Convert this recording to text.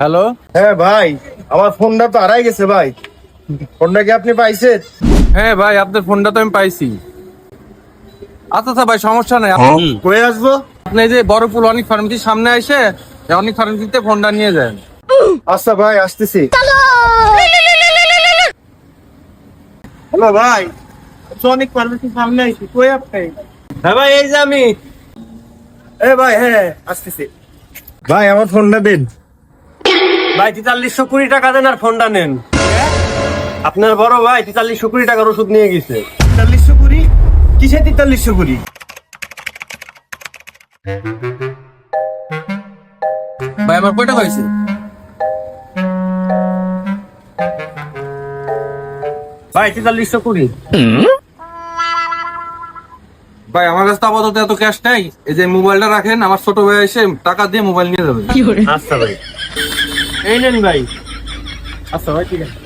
Hello. হ্যাঁ ভাই, আমার ফোনটা তো হারাই গেছে ভাই। ফোনটা কি আপনি পাইছেন? হ্যাঁ ভাই, আপনার ফোনটা তো আমি পাইছি। আচ্ছা আচ্ছা ভাই, সমস্যা নাই। কই আসবো? আপনি এই যে বড়পুল অনেক ফার্মেসির সামনে এসে অনেক ফার্মেসিতে ফোনটা নিয়ে যান। আচ্ছা ভাই, আসতেছি। হ্যালো ভাই, অনেক ফার্মেসির সামনে আইছি। কই আপনি? হ্যাঁ ভাই, এই যে আমি। ভাই, হ্যাঁ আসতেছি। ভাই আমার ফোনটা দিন। ভাই 4320 টাকা দেন আর ফোনটা নেন। আপনার বড় ভাই 4320 টাকার ওষুধ নিয়ে গেছে। 4320? কিসে 4320? ভাই আমার কয়টা হয়েছে? ভাই 4320। ভাই আমার কাছে তো আপাতত এত ক্যাশ নাই। এই যে মোবাইলটা রাখেন, আমার ছোট ভাই এসে টাকা দিয়ে মোবাইল নিয়ে যাবে। আচ্ছা ভাই, এই নেন ভাই। আচ্ছা ভাই, ঠিক আছে।